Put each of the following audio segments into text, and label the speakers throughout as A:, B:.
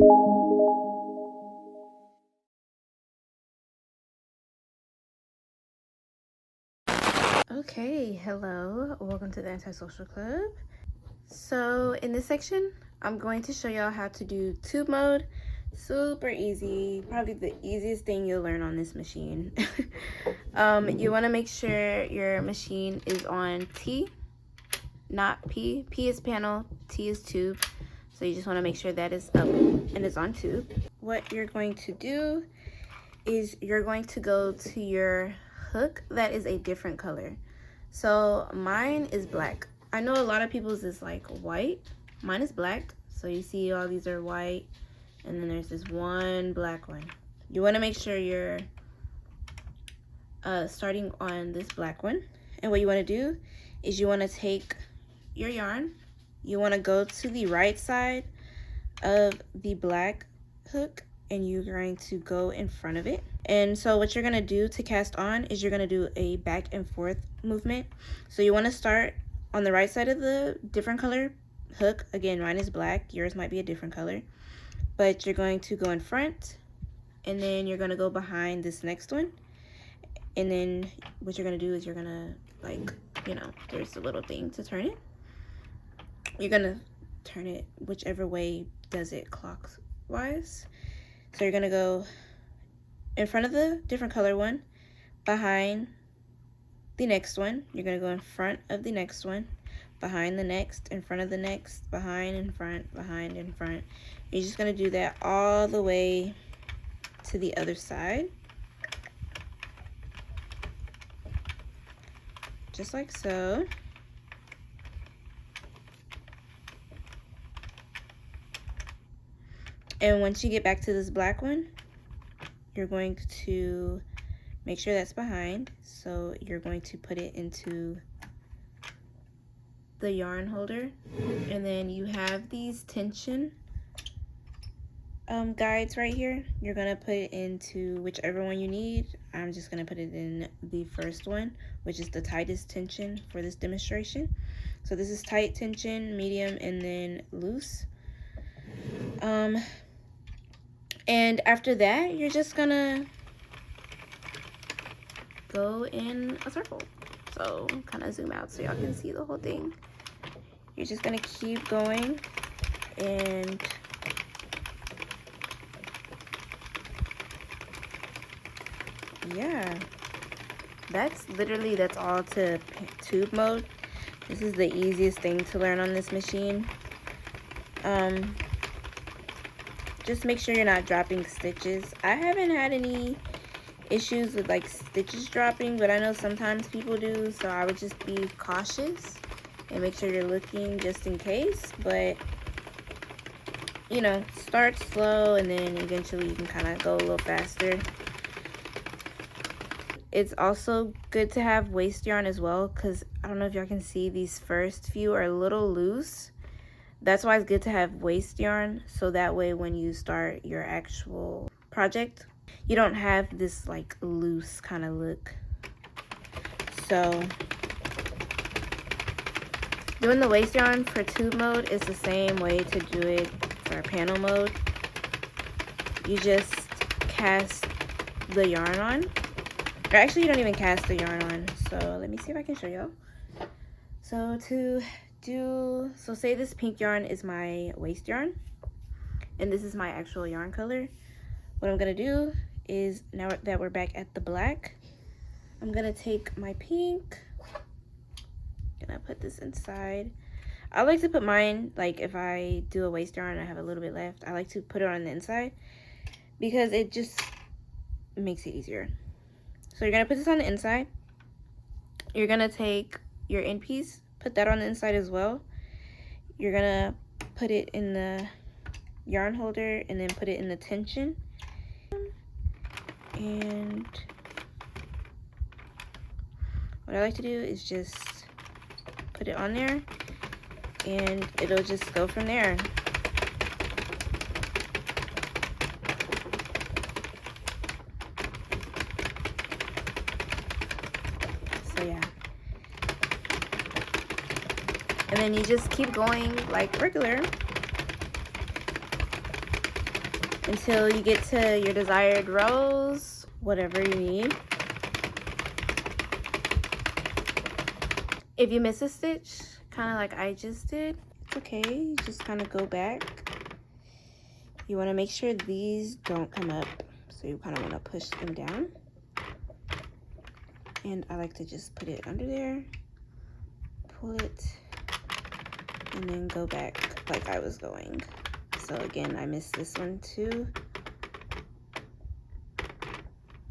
A: Okay, hello, welcome to the Antisocial Club. So in this section, I'm going to show y'all how to do tube mode. Super easy, probably the easiest thing you'll learn on this machine. You want to make sure your machine is on T, not P. P is panel, T is tube. So you just want to make sure that is up and it's on tube. What you're going to do is you're going to go to your hook that is a different color. So mine is black. I know a lot of people's is like white. Mine is black. So you see all these are white, and then there's this one black one. You want to make sure you're starting on this black one. And what you want to do is you want to take your yarn. You want to go to the right side of the black hook, and you're going to go in front of it. And so what you're going to do to cast on is you're going to do a back and forth movement. So you want to start on the right side of the different color hook. Again, mine is black, yours might be a different color, but you're going to go in front, and then you're going to go behind this next one. And then what you're going to do is you're going to, like, you know, there's a little thing to turn it. You're going to turn it whichever way does it clockwise. So you're going to go in front of the different color one, behind the next one. You're going to go in front of the next one, behind the next, in front of the next, behind, in front, behind, in front. You're just going to do that all the way to the other side. Just like so. And once you get back to this black one, you're going to make sure that's behind. So you're going to put it into the yarn holder, and then you have these tension guides right here. You're gonna put it into whichever one you need. I'm just gonna put it in the first one, which is the tightest tension for this demonstration. So this is tight tension, medium, and then loose. And after that, you're just gonna go in a circle. So kind of zoom out so y'all can see the whole thing. You're just gonna keep going, and yeah, that's all to tube mode. This is the easiest thing to learn on this machine. Just make sure you're not dropping stitches. I haven't had any issues with like stitches dropping, but I know sometimes people do, so I would just be cautious and make sure you're looking just in case. But you know, start slow and then eventually you can kind of go a little faster. It's also good to have waste yarn as well, because I don't know if y'all can see, these first few are a little loose. That's why it's good to have waste yarn, so that way when you start your actual project, you don't have this like loose kind of look. So doing the waste yarn for tube mode is the same way to do it for panel mode. You just cast the yarn on, or actually you don't even cast the yarn on. So let me see if I can show y'all. So so say this pink yarn is my waste yarn, and this is my actual yarn color. What I'm gonna do is, now that we're back at the black, I'm gonna take my pink, gonna put this inside. I like to put mine, like if I do a waste yarn and I have a little bit left, I like to put it on the inside because it just makes it easier. So you're gonna put this on the inside. You're gonna take your end piece, put that on the inside as well. You're gonna put it in the yarn holder and then put it in the tension. And what I like to do is just put it on there, and it'll just go from there. So yeah. And then you just keep going like regular. until you get to your desired rows, whatever you need. If you miss a stitch, kind of like I just did, it's okay. You just kind of go back. You want to make sure these don't come up, so you kind of want to push them down. And I like to just put it under there, pull it, and then go back like I was going. So again, I missed this one too.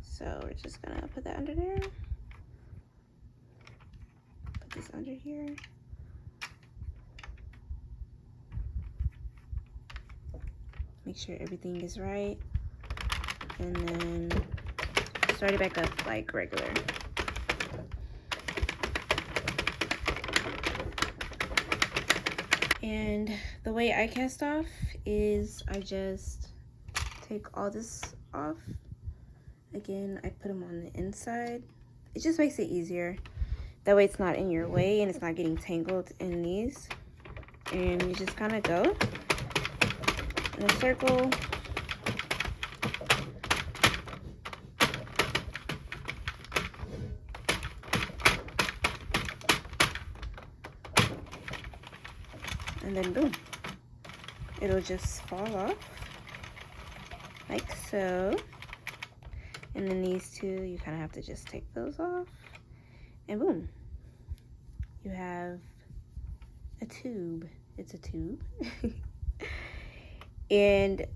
A: So we're just gonna put that under there. Put this under here. Make sure everything is right. And then start it back up like regular. And the way I cast off is I just take all this off. Again, I put them on the inside. It just makes it easier. That way it's not in your way and it's not getting tangled in these. And you just kind of go in a circle. And then boom, it'll just fall off like so. And then these two, you kind of have to just take those off, and boom, you have a tube. It's a tube. And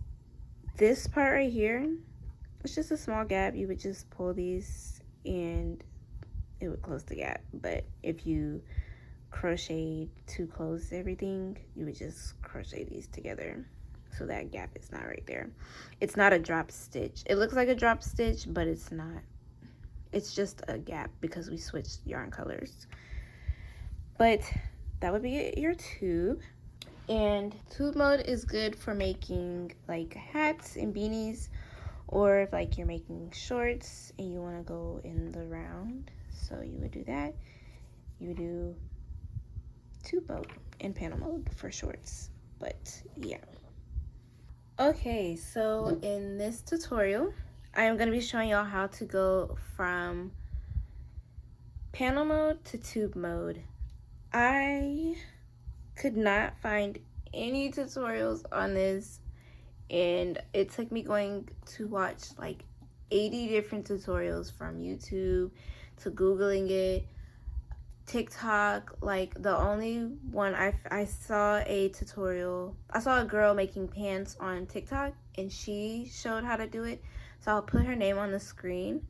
A: this part right here, it's just a small gap. You would just pull these and it would close the gap. But if you crochet to close everything, you would just crochet these together, so that gap is not right there. It's not a drop stitch. It looks like a drop stitch, but it's not. It's just a gap because we switched yarn colors. But that would be your tube. And tube mode is good for making like hats and beanies, or if like you're making shorts and you want to go in the round, so you would do that. You would do tube mode and panel mode for shorts. But yeah. Okay, so in this tutorial, I am going to be showing y'all how to go from panel mode to tube mode. I could not find any tutorials on this, and it took me going to watch like 80 different tutorials, from YouTube to Googling it, TikTok. Like the only one I saw a tutorial, I saw a girl making pants on TikTok and she showed how to do it, so I'll put her name on the screen.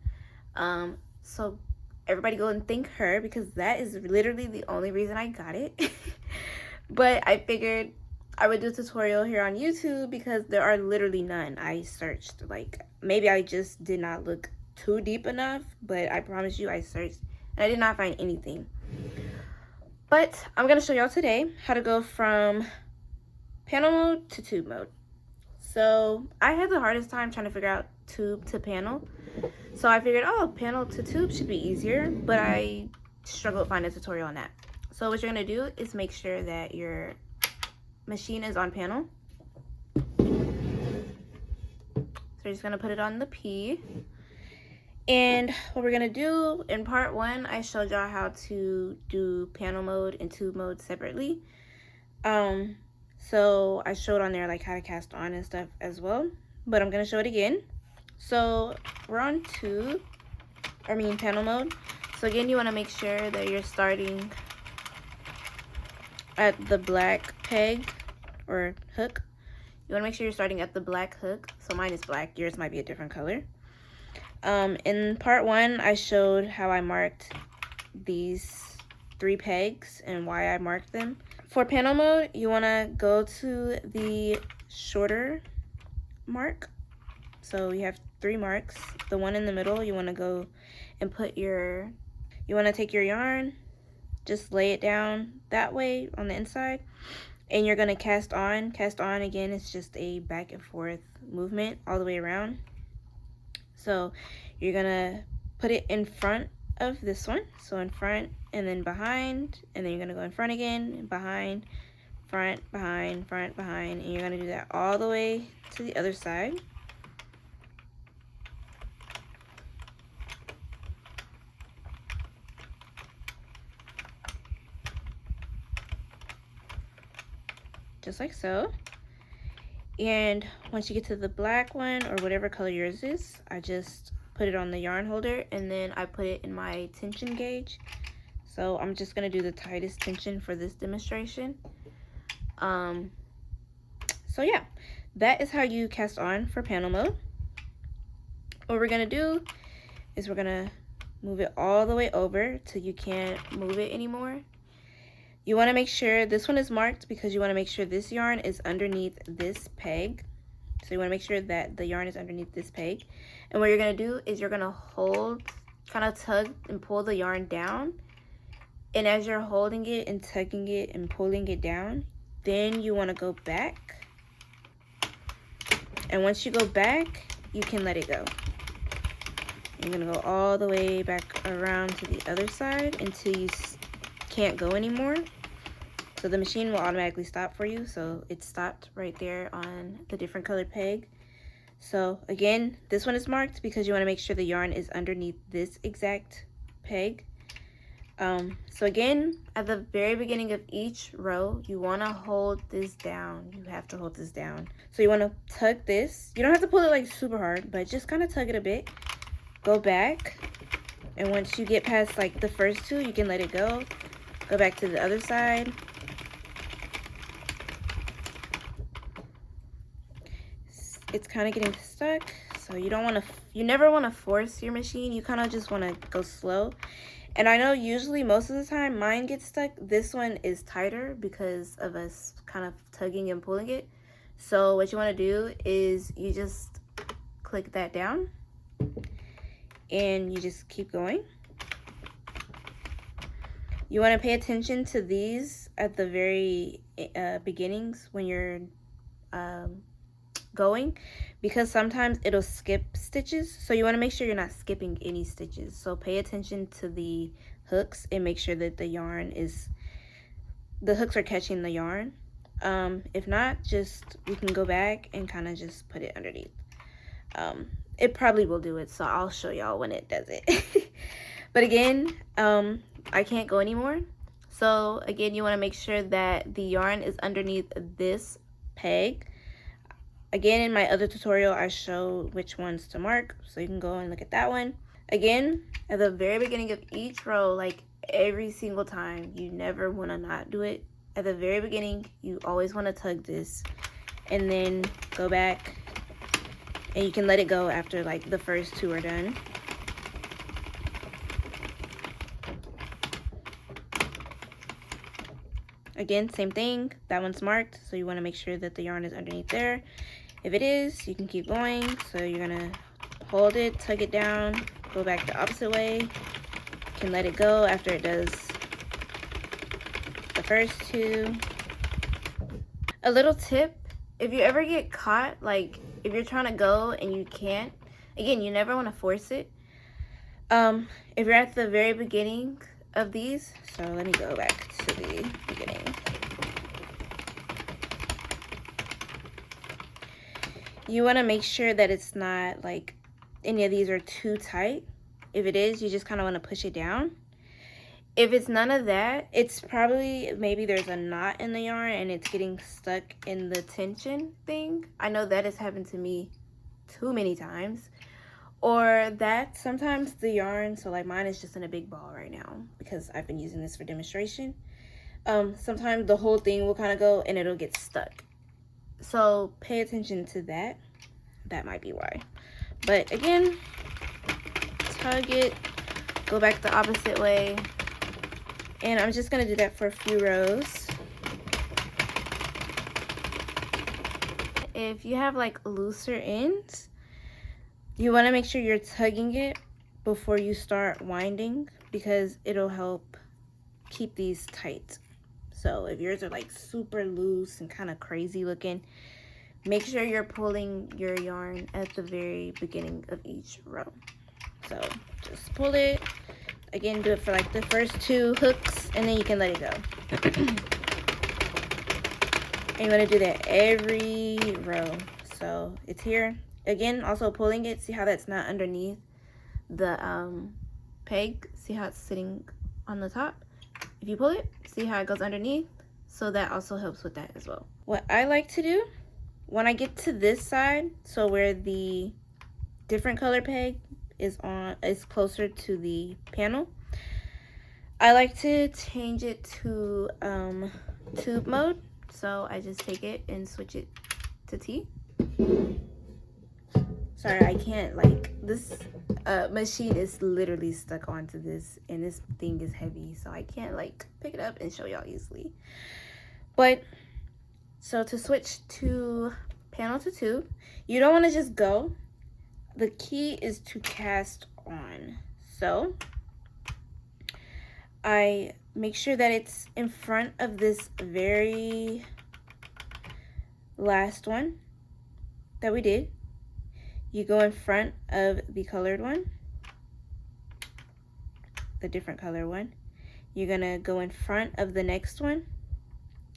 A: So everybody go and thank her, because that is literally the only reason I got it. But I figured I would do a tutorial here on YouTube because there are literally none. I searched, like, maybe I just did not look too deep enough, but I promise you I searched and I did not find anything. But I'm going to show y'all today how to go from panel mode to tube mode. So I had the hardest time trying to figure out tube to panel. So I figured, oh, panel to tube should be easier, but I struggled to find a tutorial on that. So what you're going to do is make sure that your machine is on panel. So you're just going to put it on the P. And what we're going to do in part one, I showed y'all how to do panel mode and tube mode separately. So I showed on there like how to cast on and stuff as well, but I'm going to show it again. So we're on panel mode. So again, you want to make sure that you're starting at the black peg or hook. You want to make sure you're starting at the black hook. So mine is black, yours might be a different color. In part one, I showed how I marked these 3 pegs and why I marked them. For panel mode, you want to go to the shorter mark. So you have 3 marks. The one in the middle, you want to go and you want to take your yarn, just lay it down that way on the inside, and you're going to cast on. Cast on, again, it's just a back and forth movement all the way around. So you're going to put it in front of this one, so in front and then behind, and then you're going to go in front again and behind, front, behind, and you're going to do that all the way to the other side. Just like so. And once you get to the black one, or whatever color yours is, I just put it on the yarn holder, and then I put it in my tension gauge. So I'm just going to do the tightest tension for this demonstration. So yeah, that is how you cast on for panel mode. What we're going to do is we're going to move it all the way over till you can't move it anymore. You want to make sure this one is marked because you want to make sure this yarn is underneath this peg. So you want to make sure that the yarn is underneath this peg. And what you're going to do is you're going to hold, kind of tug and pull the yarn down. And as you're holding it and tugging it and pulling it down, then you want to go back. And once you go back, you can let it go. You're going to go all the way back around to the other side until you can't go anymore. So the machine will automatically stop for you. So it stopped right there on the different colored peg. So again, this one is marked because you want to make sure the yarn is underneath this exact peg. So again, at the very beginning of each row, you want to hold this down. You have to hold this down. So you want to tug this. You don't have to pull it like super hard, but just kind of tug it a bit. Go back. And once you get past like the first two, you can let it go. Go back to the other side. It's kind of getting stuck, so you don't want to, you never want to force your machine. You kind of just want to go slow. And I know usually most of the time mine gets stuck. This one is tighter because of us kind of tugging and pulling it. So what you want to do is you just click that down and you just keep going. You want to pay attention to these at the very beginnings when you're going, because sometimes it'll skip stitches. So you want to make sure you're not skipping any stitches. So pay attention to the hooks and make sure that the yarn is, the hooks are catching the yarn. If not, just you can go back and kind of just put it underneath. It probably will do it, so I'll show y'all when it does it. But again, I can't go anymore. So again, you want to make sure that the yarn is underneath this peg. Again, in my other tutorial, I showed which ones to mark, so you can go and look at that one. Again, at the very beginning of each row, like every single time, you never want to not do it. At the very beginning, you always want to tug this and then go back, and you can let it go after like the first two are done. Again, same thing, that one's marked, so you want to make sure that the yarn is underneath there. If it is, you can keep going. So you're gonna hold it, tug it down, go back the opposite way. You can let it go after it does the first two. A little tip, if you ever get caught, like if you're trying to go and you can't, again, you never want to force it. If you're at the very beginning of these, so let me go back to the beginning. You want to make sure that it's not like any of these are too tight. If it is, you just kind of want to push it down. If it's none of that, it's probably maybe there's a knot in the yarn and it's getting stuck in the tension thing. I know that has happened to me too many times. Or that sometimes the yarn, so like mine is just in a big ball right now because I've been using this for demonstration. Sometimes the whole thing will kind of go and it'll get stuck. So pay attention to that. That might be why. But again, tug it, go back the opposite way. And I'm just going to do that for a few rows. If you have like looser ends, you want to make sure you're tugging it before you start winding because it'll help keep these tight. So if yours are like super loose and kind of crazy looking, make sure you're pulling your yarn at the very beginning of each row. So just pull it. Again, do it for like the first two hooks and then you can let it go. And you want to do that every row. So it's here. Again, also pulling it. See how that's not underneath the peg? See how it's sitting on the top? If you pull it, see how it goes underneath? So that also helps with that as well. What I like to do, when I get to this side, so where the different color peg is closer to the panel, I like to change it to tube mode. So I just take it and switch it to T. Sorry, I can't, like, this machine is literally stuck onto this, and this thing is heavy, so I can't, like, pick it up and show y'all easily. But, so to switch to panel to tube, you don't want to just go. The key is to cast on. So, I make sure that it's in front of this very last one that we did. You go in front of the colored one, the different color one. You're gonna go in front of the next one.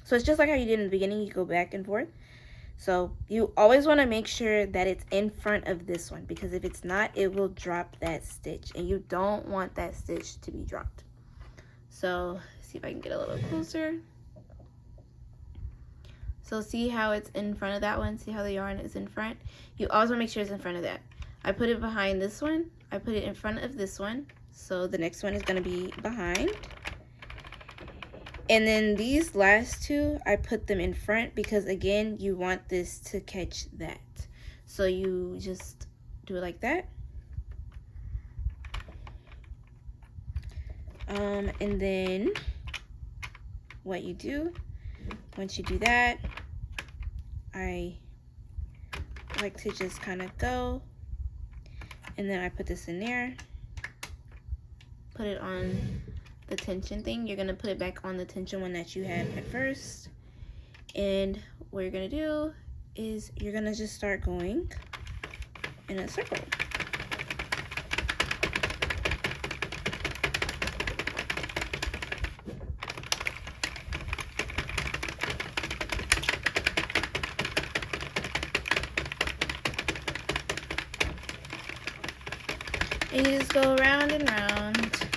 A: So it's just like how you did in the beginning, you go back and forth. So you always wanna make sure that it's in front of this one, because if it's not, it will drop that stitch, and you don't want that stitch to be dropped. So see if I can get a little closer. So see how it's in front of that one? See how the yarn is in front? You always want to make sure it's in front of that. I put it behind this one. I put it in front of this one. So the next one is going to be behind. And then these last two, I put them in front because, again, you want this to catch that. So you just do it like that. And then what you do, once you do that, I like to just kind of go, and then I put this in there, put it on the tension thing. You're gonna put it back on the tension one that you had at first, and what you're gonna do is you're gonna just start going in a circle. And you just go round and round.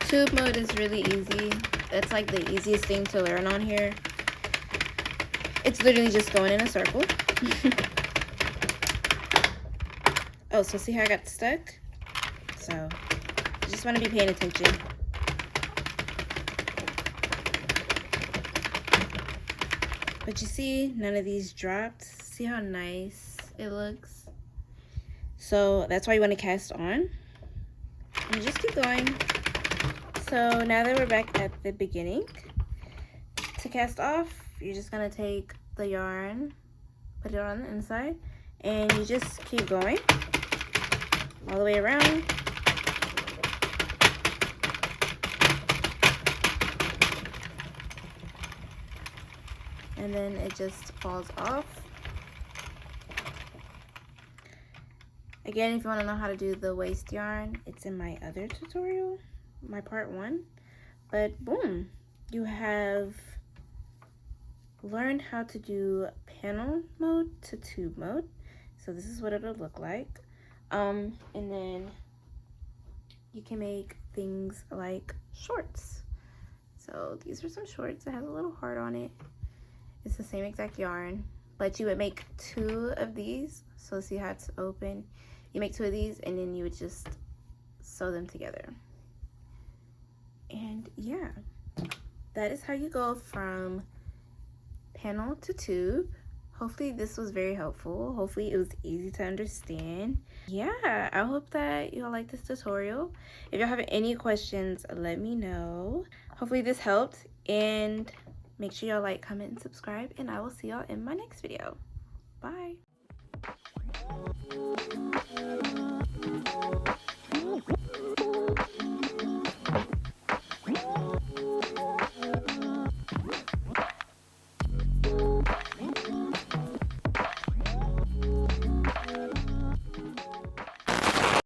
A: Tube mode is really easy. That's like the easiest thing to learn on here. It's literally just going in a circle. Oh, so see how I got stuck? So you just want to be paying attention. But you see, none of these dropped. See how nice it looks? So that's why you want to cast on. And you just keep going. So now that we're back at the beginning, to cast off, you're just going to take the yarn, put it on the inside, and you just keep going all the way around. And then it just falls off. Again, if you want to know how to do the waist yarn, it's in my other tutorial, my part 1. But boom, you have learned how to do panel mode to tube mode. So this is what it'll look like. And then you can make things like shorts. So these are some shorts. It has a little heart on it. It's the same exact yarn, but you would make 2 of these. So see how it's open? You make 2 of these, and then you would just sew them together. And yeah, that is how you go from panel to tube. Hopefully this was very helpful. Hopefully it was easy to understand. Yeah, I hope that y'all like this tutorial. If y'all have any questions, let me know. Hopefully this helped, and make sure y'all like, comment, and subscribe, and I will see y'all in my next video. Bye.